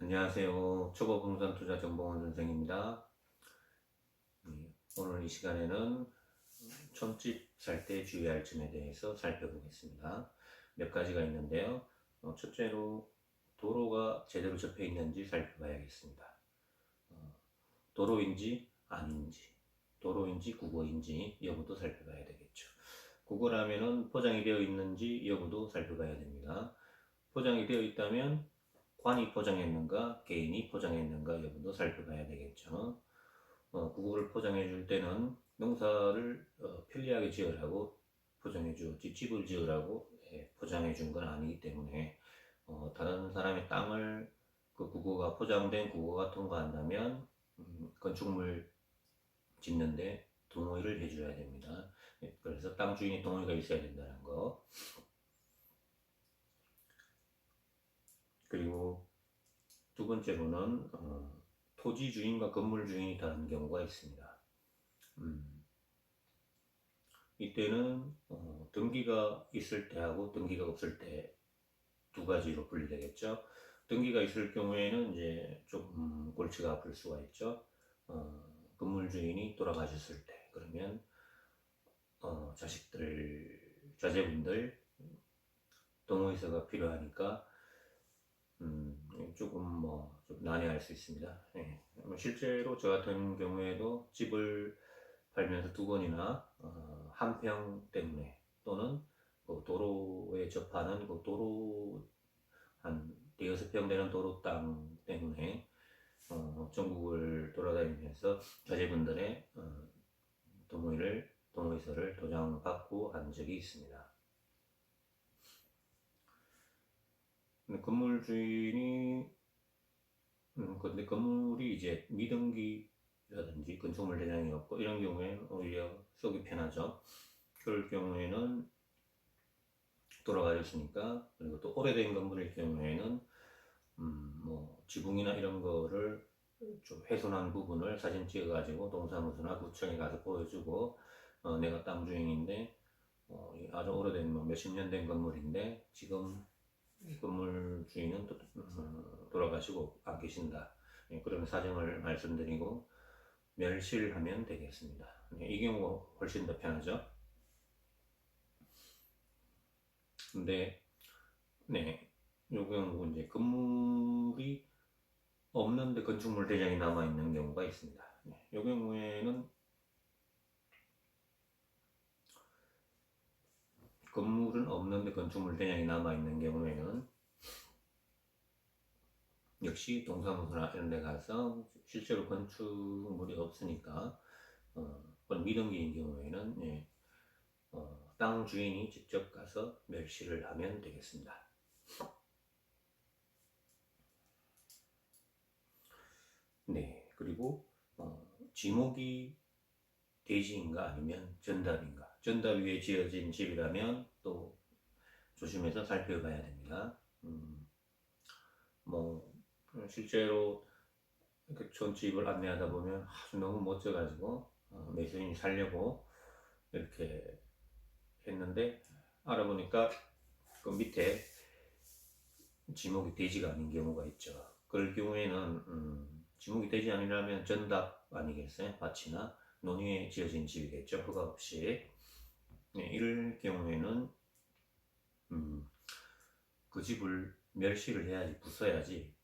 안녕하세요. 초보부동산투자정보원 선생입니다. 오늘 이 시간에는 촌집 살 때 주의할 점에 대해서 살펴보겠습니다. 몇 가지가 있는데요. 첫째로 도로가 제대로 접해 있는지 살펴봐야겠습니다. 도로인지 아닌지, 도로인지 국어인지 여부도 살펴봐야 되겠죠. 국어라면은 포장이 되어 있는지 여부도 살펴봐야 됩니다. 포장이 되어 있다면 관이 포장했는가, 개인이 포장했는가 여부도 살펴봐야 되겠죠. 국어를 포장해 줄 때는 농사를 편리하게 지으라고 포장해 주었지 집을 지으라고 포장해 준 건 아니기 때문에 다른 사람의 땅을 그 국어가 포장된 국어가 통과한다면 건축물 짓는데 동의를 해줘야 됩니다. 그래서 땅 주인이 동의가 있어야 된다는 거. 그리고 두 번째로는 토지 주인과 건물 주인이 다른 경우가 있습니다. 이때는 등기가 있을 때하고 등기가 없을 때 두 가지로 분리되겠죠. 등기가 있을 경우에는 이제 조금 골치가 아플 수가 있죠. 건물 주인이 돌아가셨을 때 그러면 자제분들 동의서가 필요하니까 조금 좀 난해할 수 있습니다. 예. 실제로 저 같은 경우에도 집을 팔면서 두 번이나 한 평 때문에 또는 그 도로에 접하는 그 도로 한 대여섯 평 되는 도로 땅 때문에 전국을 돌아다니면서 자제분들의 동의서를 도장받고 한 적이 있습니다. 근데 건물 주인이 근데 건물이 이제 미등기라든지 건축물 대장이 없고 이런 경우에는 오히려 쏘기 편하죠. 그럴 경우에는 돌아가셨으니까, 그리고 또 오래된 건물일 경우에는 지붕이나 이런 거를 좀 훼손한 부분을 사진 찍어가지고 동사무소나 구청에 가서 보여주고 내가 땅 주인인데 아주 오래된 몇십 년 된 건물인데 지금 건물 주인은 돌아가시고 안 계신다. 그런 사정을 말씀드리고 멸실을 하면 되겠습니다. 이 경우가 훨씬 더 편하죠. 근데 요 경우 이제 건물이 없는데 건축물 대장이 남아 있는 경우가 있습니다. 요 경우에는 건물은 없는데 건축물 대장이 남아 있는 경우에는 역시 동사무소나 이런 데 가서 실제로 건축물이 없으니까 그런 미등기인 경우에는 땅 주인이 직접 가서 멸시를 하면 되겠습니다. 네, 그리고 지목이 대지인가 아니면 전답인가. 전답 위에 지어진 집이라면 또 조심해서 살펴봐야 됩니다. 실제로 촌집을 안내하다 보면 아주 너무 멋져가지고 매수인이 살려고 이렇게 했는데 알아보니까 그 밑에 지목이 되지가 않은 경우가 있죠. 그럴 경우에는 지목이 되지 않으려면 전답 아니겠어요? 밭이나 논위에 지어진 집이겠죠. 허가 없이. 이럴 경우에는 그 집을 멸시를 해야지, 부숴야지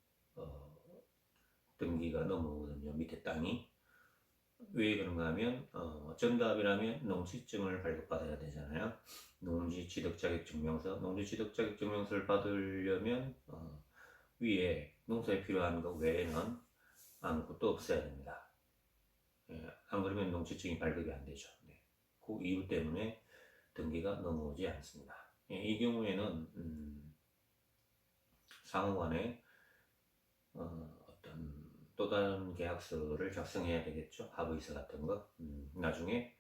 등기가 넘어오거든요. 밑에 땅이. 왜 그런가 하면 정답이라면 농지증을 발급받아야 되잖아요. 농지취득자격증명서를 받으려면 위에 농사에 필요한 것 외에는 아무것도 없어야 됩니다. 안 그러면 농지증이 발급이 안 되죠. 그 이유 때문에 등기가 넘어오지 않습니다. 이 경우에는 상호간에 어떤 또 다른 계약서를 작성해야 되겠죠. 합의서 같은 거. 나중에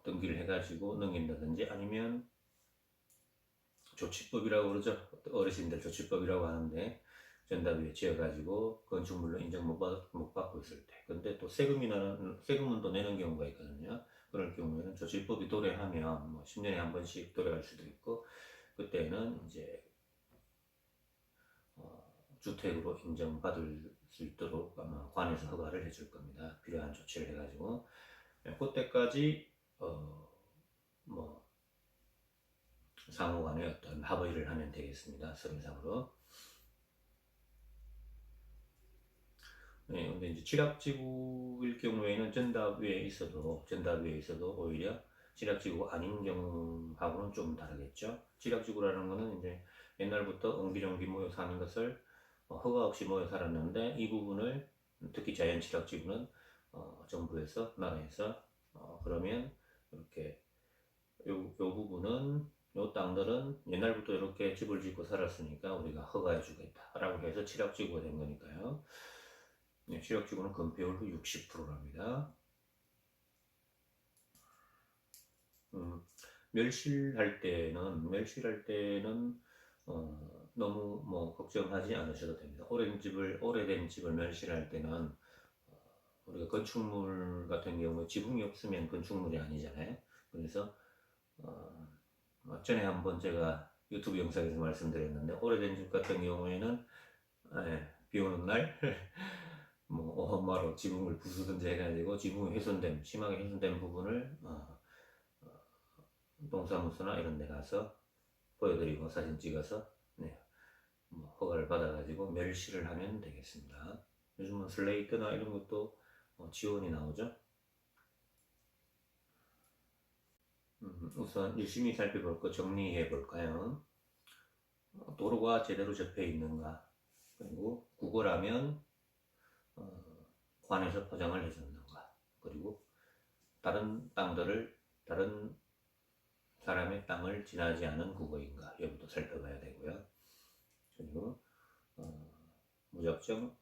등기를 해가지고 넘긴다든지 아니면 조치법이라고 그러죠. 어르신들 조치법이라고 하는데 전답 위에 지어가지고 건축물로 인정 못 받고 있을 때. 근데 또 세금은 또 내는 경우가 있거든요. 그럴 경우에는 조치법이 도래하면 10년에 한 번씩 도래할 수도 있고, 그때는 이제 주택으로 인정받을 수 있도록 아마 관에서 허가를 해줄 겁니다. 필요한 조치를 해가지고 그때까지 뭐 상호간에 어떤 합의를 하면 되겠습니다. 서류상으로. 네, 근데 이제 취락지구일 경우에는 전답 위에 있어도 오히려 취락지구 아닌 경우하고는 좀 다르겠죠. 취락지구라는 거는 이제 옛날부터 옹기종기 모여 사는 것을 허가 없이 모여 살았는데 이 부분을 특히 자연 취락지구는 정부에서 나라에서 그러면 이렇게 요 부분은 요 땅들은 옛날부터 이렇게 집을 짓고 살았으니까 우리가 허가해 주겠다라고 해서 취락지구가 된 거니까요. 네, 취락지구는 건폐율도 60%랍니다. 멸실할 때는 너무 뭐 걱정하지 않으셔도 됩니다. 오래된 집을 멸실할 때는 우리가 건축물 같은 경우에 지붕이 없으면 건축물이 아니잖아요. 그래서 전에 한번 제가 유튜브 영상에서 말씀드렸는데 오래된 집 같은 경우에는 비 오는 날 뭐 엄마로 지붕을 부수든지 해가지고 지붕이 심하게 훼손된 부분을 동사무소나 이런 데 가서 보여드리고 사진 찍어서 뭐 허가를 받아가지고 멸실을 하면 되겠습니다. 요즘은 슬레이트나 이런 것도 지원이 나오죠. 우선 열심히 살펴볼 거 정리해 볼까요? 도로가 제대로 접해 있는가, 그리고 구걸하면 관에서 포장을 해줬는가, 그리고 다른 사람의 땅을 지나지 않은 구거인가 여부도 살펴봐야 되고요. 그리고 무작정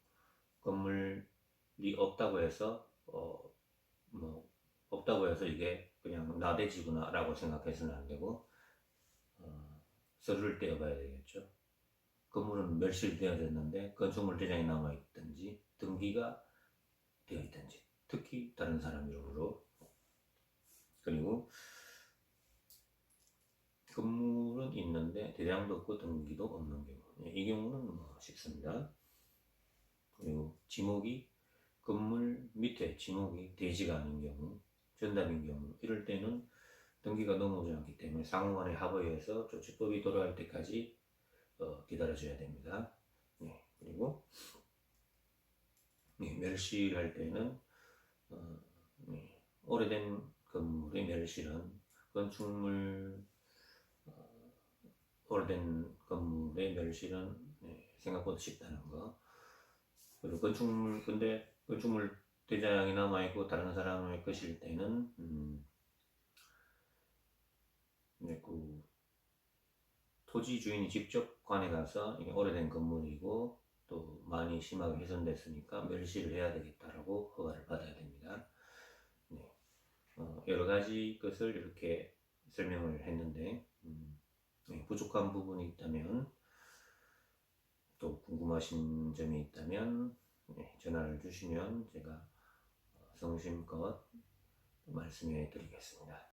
건물이 없다고 해서 이게 그냥 나대지구나라고 생각해서는 안 되고 서류를 떼어봐야 되겠죠. 건물은 멸실되어졌는데 건축물 대장이 남아있든지 등기가 되어 있든지, 특히 다른 사람 이름으로. 그리고 건물은 있는데 대장도 없고 등기도 없는 경우, 이 경우는 뭐 쉽습니다. 그리고 건물 밑에 지목이 대지가 아닌 경우, 전담인 경우, 이럴 때는 등기가 넘어오지 않기 때문에 상호간의 합의해서 조치법이 돌아갈 때까지 기다려줘야 됩니다. 그리고 멸실할 때는 오래된 건물의 멸실은 오래된 건물의 멸실은 생각보다 쉽다는 거. 그리고 건축물 대장이 남아있고 다른 사람의 것일 때는 그 토지 주인이 직접 관에 가서 이게 오래된 건물이고 또 많이 심하게 훼손됐으니까 멸실을 해야 되겠다라고 허가를 받아야 됩니다. 여러 가지 것을 이렇게 설명을 했는데 부족한 부분이 있다면, 또 궁금하신 점이 있다면 전화를 주시면 제가 성심껏 말씀해 드리겠습니다.